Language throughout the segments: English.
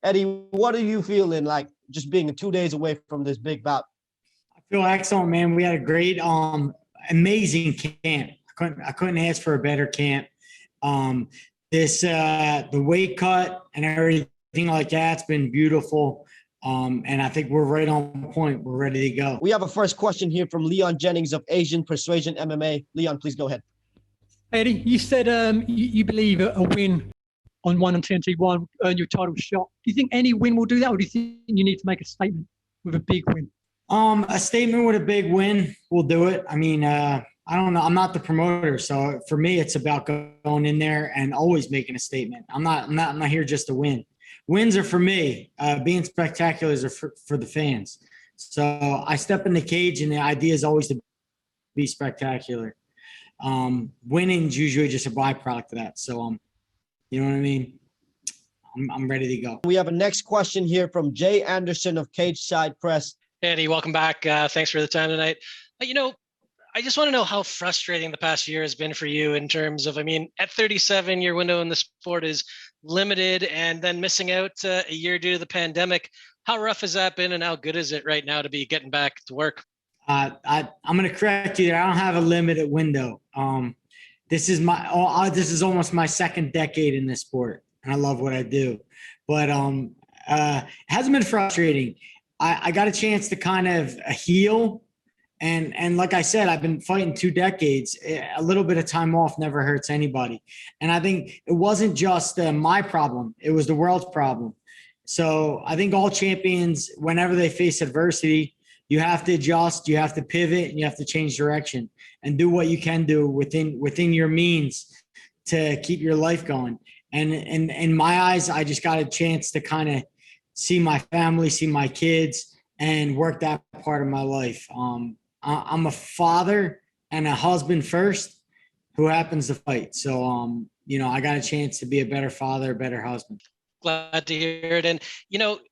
Eddie, what are you feeling like just being 2 days away from this big bout? I feel excellent, man. We had a great, amazing camp. I couldn't ask for a better camp. The weight cut and everything like that's been beautiful. And I think we're right on point. We're ready to go. We have a first question here from Leon Jennings of Asian Persuasion MMA. Leon, please go ahead. Eddie, you said you believe a win on TNT one will earn your title shot. Do you think any win will do that, or do you think you need to make a statement with a big win? A statement with a big win will do it. I mean, I don't know. I'm not the promoter, so for me, it's about going in there and always making a statement. I'm not here just to win. Wins are for me. Being spectacular is for the fans. So I step in the cage, and the idea is always to be spectacular. Winning is usually just a byproduct of that. So, you know what I mean? I'm ready to go. We have a next question here from Jay Anderson of Cage Side Press. Eddie, welcome back. Thanks for the time tonight. I just want to know how frustrating the past year has been for you in terms of, at 37, your window in the sport is limited, and then missing out a year due to the pandemic. How rough has that been, and how good is it right now to be getting back to work? I'm going to correct you there. I don't have a limited window. This is almost my second decade in this sport, and I love what I do. But it hasn't been frustrating. I got a chance to kind of heal. And like I said, I've been fighting 2 decades. A little bit of time off never hurts anybody. And I think it wasn't just my problem. It was the world's problem. So I think all champions, whenever they face adversity, you have to adjust, you have to pivot, and you have to change direction and do what you can do within your means to keep your life going. And in my eyes, I just got a chance to kind of see my family, see my kids, and work that part of my life. I'm a father and a husband first who happens to fight. So, I got a chance to be a better father, a better husband. Glad to hear it. And,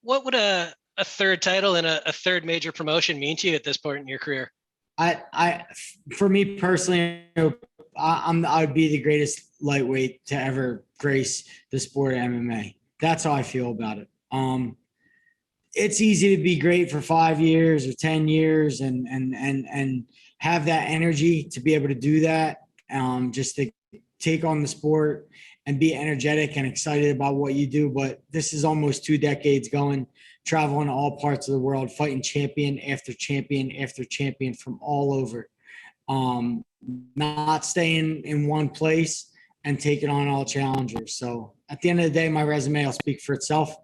what would a third title and a third major promotion mean to you at this point in your career? For me personally, I would be the greatest lightweight to ever grace the sport of MMA. That's how I feel about it. It's easy to be great for 5 years or 10 years and have that energy to be able to do that, just to take on the sport and be energetic and excited about what you do. But this is almost 2 decades going, traveling to all parts of the world, fighting champion after champion after champion from all over. Not staying in one place and taking on all challengers. So at the end of the day, my resume will speak for itself.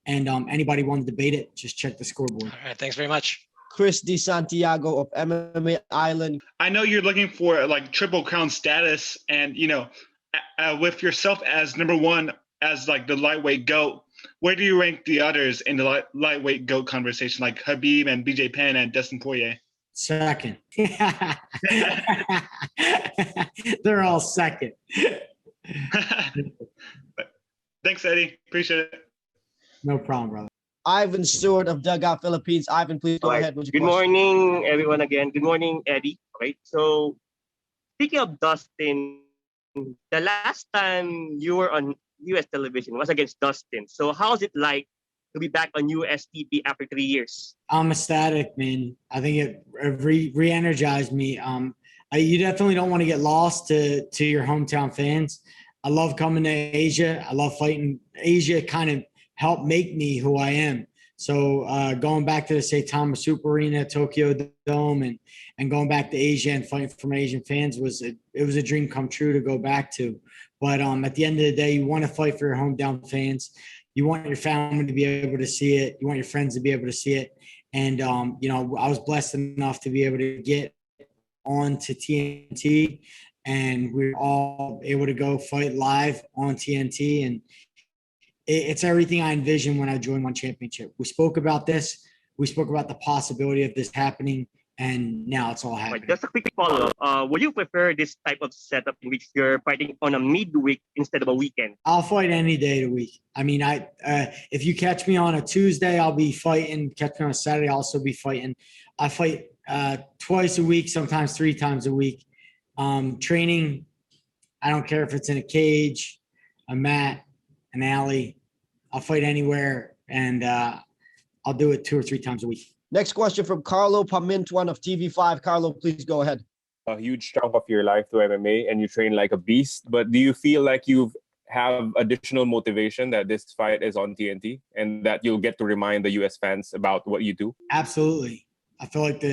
And anybody want to debate it, just check the scoreboard. All right, thanks very much. Chris DeSantiago of MMA Island. I know you're looking for Triple Crown status, and with yourself as number one as the lightweight GOAT, where do you rank the others in the lightweight GOAT conversation, like Khabib and BJ Penn and Dustin Poirier? Second. They're all second. Thanks, Eddie. Appreciate it. No problem, brother. Ivan Stewart of Dugout Philippines. Ivan, please go ahead with your Good question. morning, everyone again. Good morning, Eddie. Okay, so speaking of Dustin, the last time you were on U.S. television was against Dustin. So how's it like to be back on U.S. TV after 3 years? I'm ecstatic, man. I think it re-energized me. You definitely don't want to get lost to your hometown fans. I love coming to Asia. I love fighting. Asia kind of helped make me who I am. So going back to the St. Thomas Super Arena, Tokyo Dome, and going back to Asia and fighting from Asian fans was a dream come true to go back to. But at the end of the day, you want to fight for your hometown fans. You want your family to be able to see it. You want your friends to be able to see it. And I was blessed enough to be able to get on to TNT, and we were all able to go fight live on TNT. And it's everything I envisioned when I joined One Championship. We spoke about this. We spoke about the possibility of this happening, and now it's all happening. Right, just a quick follow-up. Would you prefer this type of setup in which you're fighting on a midweek instead of a weekend? I'll fight any day of the week. I mean, if you catch me on a Tuesday, I'll be fighting. Catch me on a Saturday, I'll also be fighting. I fight twice a week, sometimes 3 times a week. Training, I don't care if it's in a cage, a mat, an alley. I'll fight anywhere and I'll do it 2 or 3 times a week. Next question from Carlo Pamintuan of TV5. Carlo, please go ahead. A huge chunk of your life to MMA and you train like a beast, but do you feel like you have additional motivation that this fight is on TNT and that you'll get to remind the US fans about what you do? Absolutely. I feel like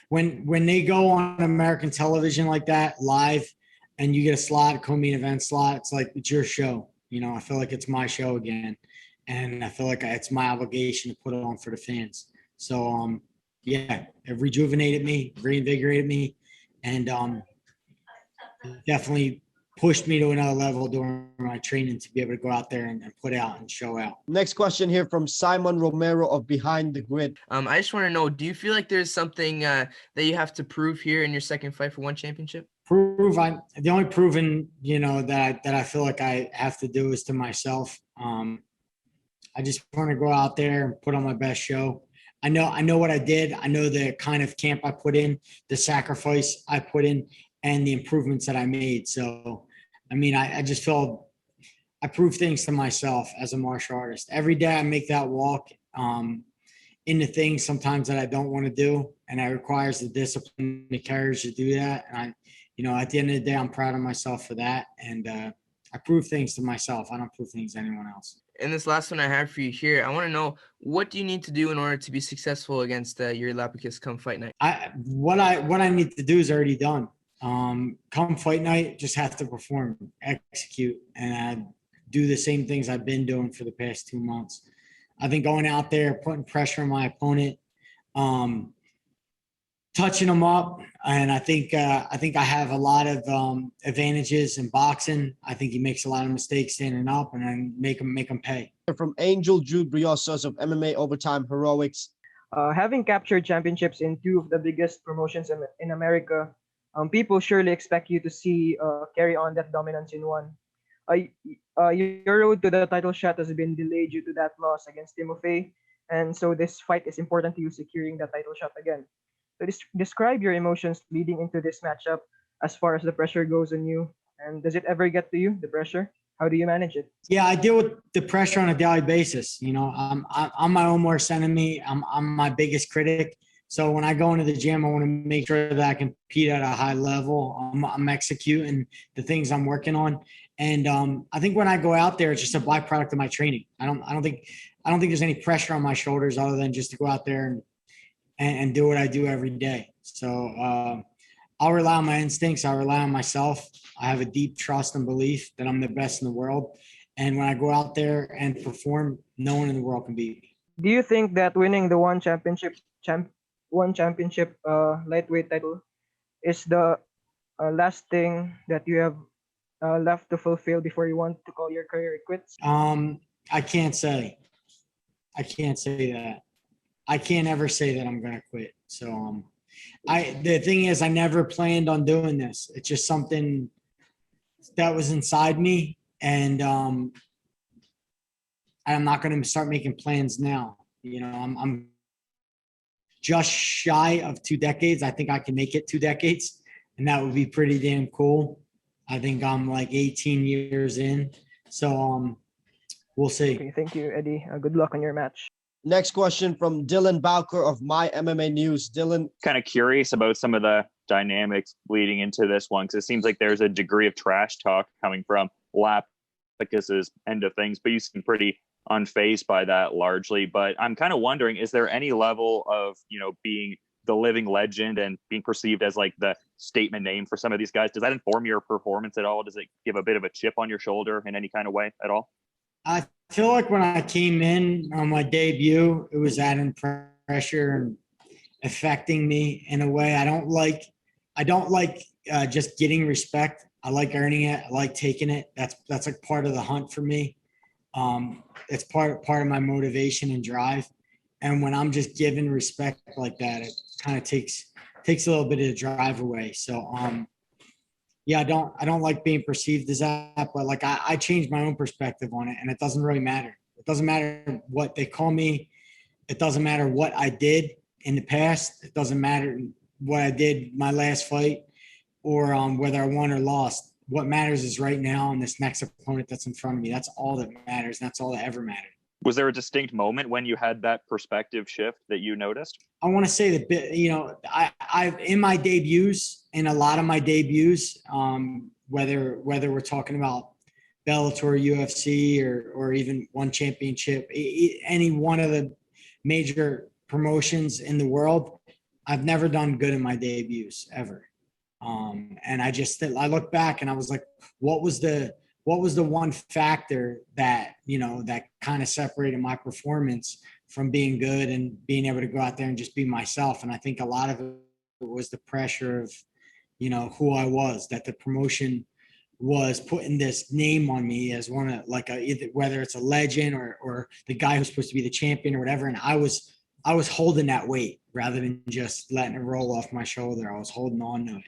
when they go on American television like that live and you get a slot, co-main event slot, it's like it's your show. You know, I feel like it's my show again, and I feel like it's my obligation to put it on for the fans. So yeah, it rejuvenated me, reinvigorated me, and definitely pushed me to another level during my training to be able to go out there and put out and show out. Next question here from Simon Romero of Behind the Grid. I just want to know, do you feel like there's something that you have to prove here in your second fight for one championship? The only proven, that I feel like I have to do is to myself. I just want to go out there and put on my best show. I know what I did. I know the kind of camp I put in, the sacrifice I put in, and the improvements that I made. So, I mean, I just feel I prove things to myself as a martial artist. Every day I make that walk into things sometimes that I don't want to do, and it requires the discipline, the courage to do that. And at the end of the day, I'm proud of myself for that. And I prove things to myself. I don't prove things to anyone else. And this last one I have for you here, I want to know, what do you need to do in order to be successful against Yuri Lapicus come fight night? What I need to do is already done. Come fight night, just have to perform, execute, and do the same things I've been doing for the past 2 months. I think going out there, putting pressure on my opponent, touching him up, and I think I have a lot of advantages in boxing. I think he makes a lot of mistakes standing up, and then make him pay. From Angel Jude Briosos of MMA Overtime Heroics. Having captured championships in 2 of the biggest promotions in America, people surely expect you to see carry on that dominance in one. Your road to the title shot has been delayed due to that loss against Timofey, and so this fight is important to you securing the title shot again. So describe your emotions leading into this matchup as far as the pressure goes on you, and does it ever get to you, the pressure? How do you manage it? Yeah, I deal with the pressure on a daily basis. I'm my own worst enemy. I'm my biggest critic. So when I go into the gym, I want to make sure that I compete at a high level. I'm executing the things I'm working on, and I think when I go out there, it's just a byproduct of my training. I don't think there's any pressure on my shoulders other than just to go out there and do what I do every day. So I'll rely on my instincts. I'll rely on myself. I have a deep trust and belief that I'm the best in the world. And when I go out there and perform, no one in the world can beat me. Do you think that winning the one championship lightweight title is the last thing that you have left to fulfill before you want to call your career quits? I can't say that. I can't ever say that I'm going to quit. So the thing is, I never planned on doing this. It's just something that was inside me, and I'm not going to start making plans now. I'm just shy of 2 decades. I think I can make it 2 decades, and that would be pretty damn cool. I think I'm like 18 years in. So we'll see. Okay, thank you, Eddie. Good luck on your match. Next question from Dylan Bowker of My MMA News. Dylan. Kind of curious about some of the dynamics leading into this one, because it seems like there's a degree of trash talk coming from Lapicus's end of things, but you seem pretty unfazed by that largely. But I'm kind of wondering, is there any level of, being the living legend and being perceived as like the statement name for some of these guys? Does that inform your performance at all? Does it give a bit of a chip on your shoulder in any kind of way at all? I feel like when I came in on my debut, it was adding pressure and affecting me in a way. I don't like just getting respect. I like earning it. I like taking it. That's like part of the hunt for me. It's part of my motivation and drive. And when I'm just given respect like that, it kind of takes a little bit of the drive away. So yeah, I don't like being perceived as that, but like I changed my own perspective on it, and it doesn't really matter. It doesn't matter what they call me. It doesn't matter what I did in the past. It doesn't matter what I did my last fight or whether I won or lost. What matters is right now and this next opponent that's in front of me. That's all that matters. And that's all that ever mattered. Was there a distinct moment when you had that perspective shift that you noticed? I want to say that, you know, I've in my debuts, in a lot of my debuts, whether we're talking about Bellator, UFC, or even one championship, any one of the major promotions in the world, I've never done good in my debuts ever. And I look back and I was like, what was the one factor that, you know, that kind of separated my performance from being good and being able to go out there and just be myself? And I think a lot of it was the pressure of, you know, who I was, that the promotion was putting this name on me as one of whether it's a legend or the guy who's supposed to be the champion or whatever. And I was holding that weight rather than just letting it roll off my shoulder. I was holding on to it,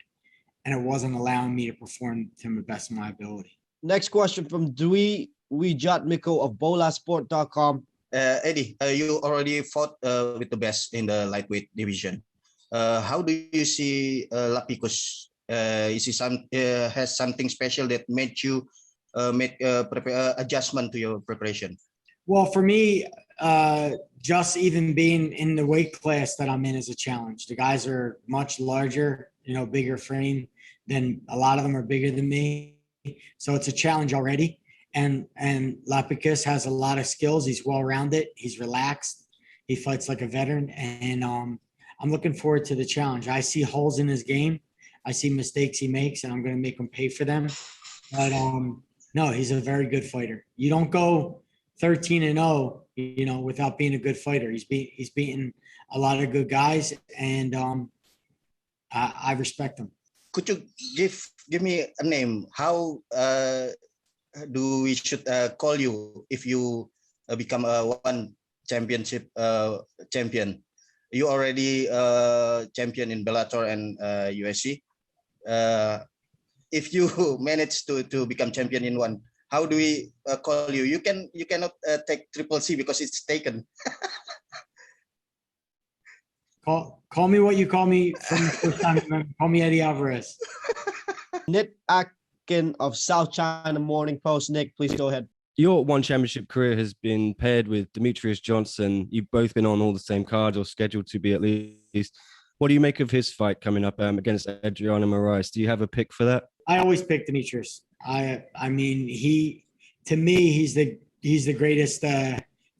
and it wasn't allowing me to perform to the best of my ability. Next question from Dewey Wijatmiko of bolasport.com. Eddie, you already fought with the best in the lightweight division. How do you see Lapicus? Is he has something special that made you make adjustment to your preparation? Well, for me, just even being in the weight class that I'm in is a challenge. The guys are much larger, you know, bigger frame than a lot of them are bigger than me. So it's a challenge already. And Lapicus has a lot of skills. He's well-rounded. He's relaxed. He fights like a veteran. And I'm looking forward to the challenge. I see holes in his game. I see mistakes he makes, and I'm going to make him pay for them. But no, he's a very good fighter. You don't go 13-0, you know, without being a good fighter. He's beaten a lot of good guys, and I respect him. Could you give me a name? How do we should call you if you become a one championship champion? You already champion in Bellator and UFC. If you manage to become champion in one, how do we call you? You cannot take Triple C because it's taken. Call me what you call me from the first time. Call me Eddie Alvarez. Nick Atkin of South China Morning Post. Nick, please go ahead. Your one championship career has been paired with Demetrius Johnson. You've both been on all the same cards, or scheduled to be at least. What do you make of his fight coming up against Adriano Moraes? Do you have a pick for that? I always pick Demetrius. I mean, to me, he's the greatest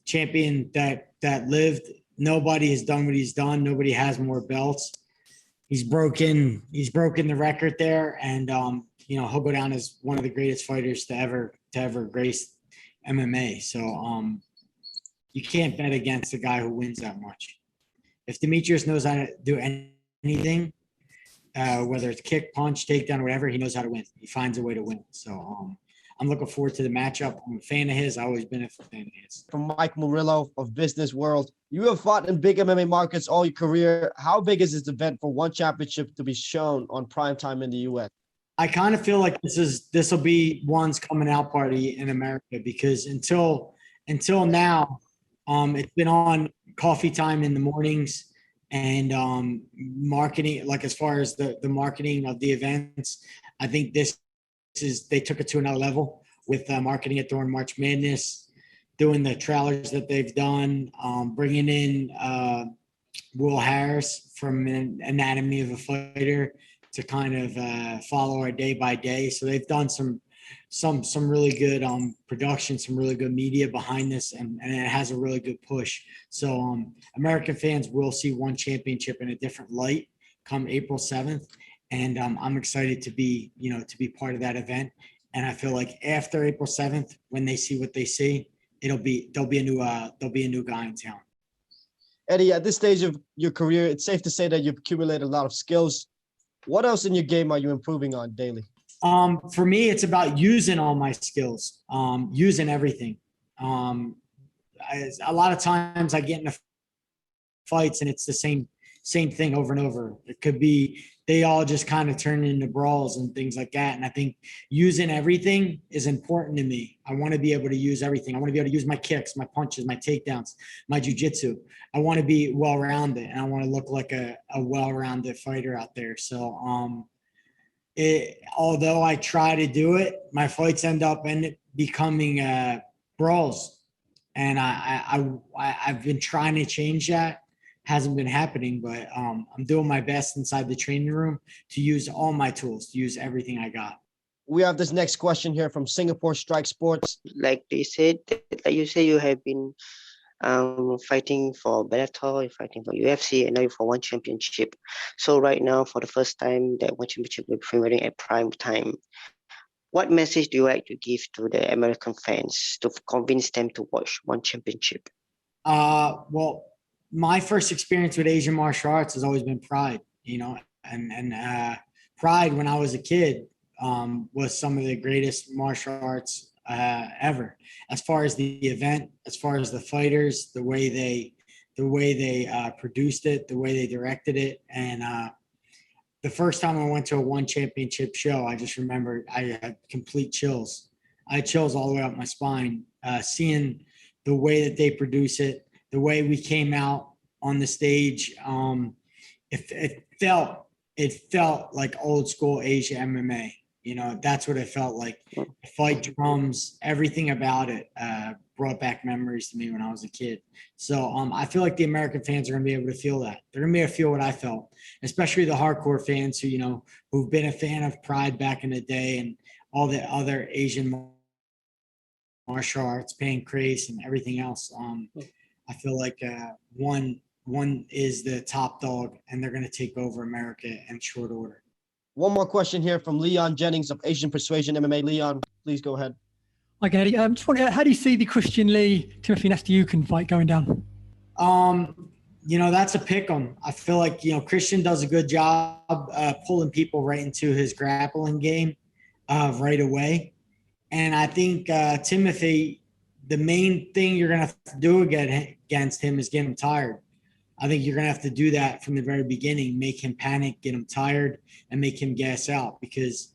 champion that lived. Nobody has done what he's done. Nobody has more belts. He's broken the record there, and you know, he'll go down as one of the greatest fighters to ever grace MMA. So you can't bet against a guy who wins that much. If Demetrius knows how to do anything, whether it's kick, punch, takedown, or whatever, he knows how to win. He finds a way to win. So I'm looking forward to the matchup. I'm a fan of his. I've always been a fan of his. From Mike Murillo of Business World. You have fought in big MMA markets all your career. How big is this event for one championship to be shown on primetime in the U.S.? I kind of feel like this will be one's coming out party in America, because until now, it's been on coffee time in the mornings and marketing, like as far as the marketing of the events. I think they took it to another level with marketing it during March Madness, doing the trailers that they've done, bringing in Will Harris from Anatomy of a Fighter to kind of follow our day by day. So they've done some really good production, some really good media behind this, and it has a really good push. So American fans will see one championship in a different light come April 7th. And I'm excited to be part of that event. And I feel like after April 7th, when they see what they see, there'll be a new guy in town. Eddie, at this stage of your career, it's safe to say that you've accumulated a lot of skills. What else in your game are you improving on daily? For me, it's about using all my skills, using everything. A lot of times I get into fights and it's the same thing over and over. It could be they all just kind of turn into brawls and things like that. And I think using everything is important to me. I want to be able to use everything. I want to be able to use my kicks, my punches, my takedowns, my jiu-jitsu. I want to be well-rounded, and I want to look like a well-rounded fighter out there. So although I try to do it, my fights end up becoming brawls. and I've been trying to change that. Hasn't been happening, but I'm doing my best inside the training room to use all my tools, to use everything I got. We have this next question here from Singapore Strike Sports. Like they said, like you say, you have been fighting for Bellator, you're fighting for UFC, and now you're for one championship. So right now, for the first time, that one championship will be premiering at prime time. What message do you like to give to the American fans to convince them to watch one championship? Well, my first experience with Asian martial arts has always been Pride, and Pride when I was a kid was some of the greatest martial arts ever. As far as the event, as far as the fighters, the way they produced it, the way they directed it, and the first time I went to a one championship show, I just remember I had complete chills. I had chills all the way up my spine, seeing the way that they produce it, the way we came out on the stage. It felt like old school Asia MMA. That's what it felt like. The fight drums, everything about it brought back memories to me when I was a kid. So I feel like the American fans are going to be able to feel that. They're going to be able to feel what I felt, especially the hardcore fans who've been a fan of Pride back in the day and all the other Asian martial arts, pancrase and everything else. I feel like one is the top dog, and they're going to take over America in short order. One more question here from Leon Jennings of Asian Persuasion MMA. Leon, please go ahead. Hi, Eddie. Just wondering, how do you see the Christian Lee Timothy Nastyukhin fight going down? That's a pick 'em. I feel like Christian does a good job pulling people right into his grappling game right away, and I think Timothy, the main thing you're gonna have to do against him is get him tired. I think you're going to have to do that from the very beginning, make him panic, get him tired, and make him gas out, because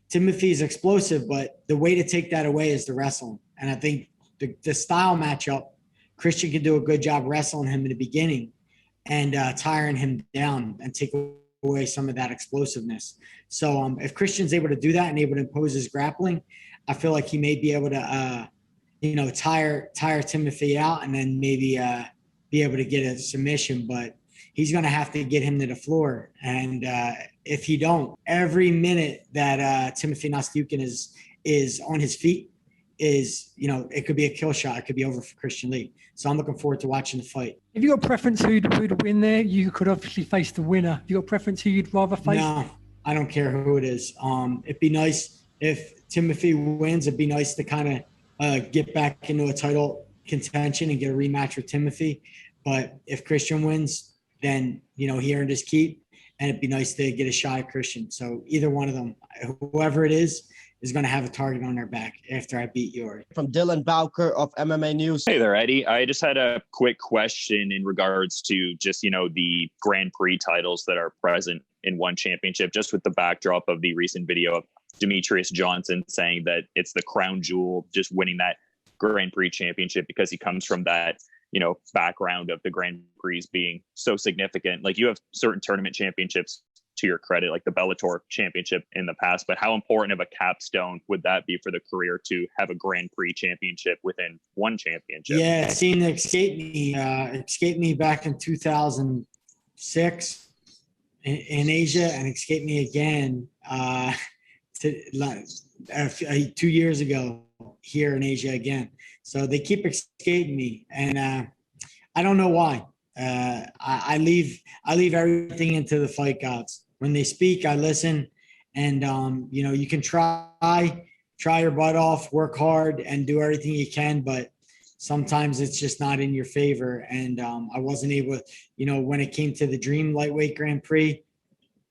Timothy is explosive, but the way to take that away is to wrestle him. And I think the style matchup, Christian can do a good job wrestling him in the beginning and tiring him down and take away some of that explosiveness. So if Christian's able to do that and able to impose his grappling, I feel like he may be able to, tire Timothy out and then maybe be able to get a submission, but he's going to have to get him to the floor. And if he don't, every minute that Timothy Nastyukhin is on his feet it could be a kill shot. It could be over for Christian Lee. So I'm looking forward to watching the fight. Have you got a preference who'd win there? You could obviously face the winner. Have you got a preference who you'd rather face? No, I don't care who it is. It'd be nice if Timothy wins. It'd be nice to kind of get back into a title contention and get a rematch with Timothy. But if Christian wins, then he earned his keep, and it'd be nice to get a shot at Christian. So either one of them, whoever it is going to have a target on their back after I beat yours. From Dylan Bowker of MMA News. Hey there, Eddie. I just had a quick question in regards to just the Grand Prix titles that are present in one championship, just with the backdrop of the recent video of Demetrius Johnson saying that it's the crown jewel, just winning that Grand Prix championship because he comes from that background of the Grand Prix being so significant. Like, you have certain tournament championships to your credit, like the Bellator championship in the past, but how important of a capstone would that be for the career to have a Grand Prix championship within one championship? Yeah, seeing escape me back in 2006 in Asia, and escape me again 2 years ago here in Asia again. So they keep escaping me, and I don't know why. I leave everything into the fight gods. When they speak, I listen, and you can try your butt off, work hard, and do everything you can, but sometimes it's just not in your favor. And I wasn't able, when it came to the Dream Lightweight Grand Prix,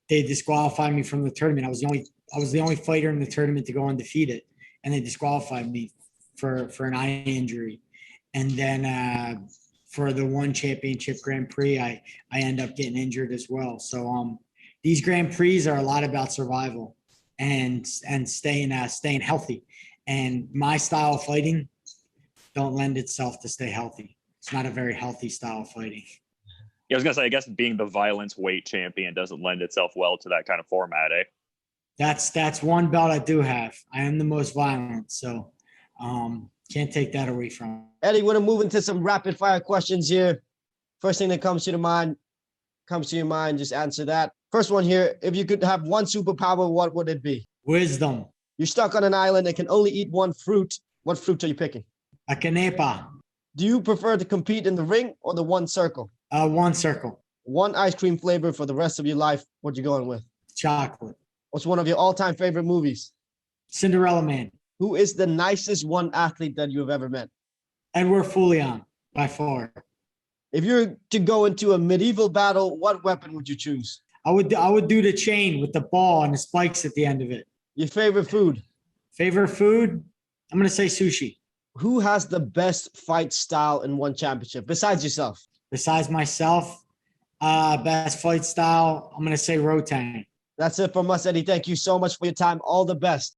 they disqualified me from the tournament. I was the only fighter in the tournament to go undefeated, and they disqualified me for an eye injury. And then for the one championship Grand Prix, I end up getting injured as well. So these Grand Prix are a lot about survival and staying healthy. And my style of fighting don't lend itself to stay healthy. It's not a very healthy style of fighting. Yeah, I was gonna say, I guess being the violence weight champion doesn't lend itself well to that kind of format, eh? That's one belt I do have. I am the most violent. So Can't take that away from him. Eddie, we're gonna move into some rapid fire questions here. First thing that comes to your mind, just answer that. First one here, if you could have one superpower, what would it be? Wisdom. You're stuck on an island and can only eat one fruit. What fruit are you picking? A canepa. Do you prefer to compete in the ring or the one circle? One circle. One ice cream flavor for the rest of your life. What you going with? Chocolate. What's one of your all-time favorite movies? Cinderella Man. Who is the nicest one athlete that you have ever met? Edward Foulion, by far. If you're to go into a medieval battle, what weapon would you choose? I would do the chain with the ball and the spikes at the end of it. Your favorite food? Favorite food? I'm gonna say sushi. Who has the best fight style in one championship besides yourself? Besides myself, best fight style, I'm gonna say Rotang. That's it from us, Eddie. Thank you so much for your time. All the best.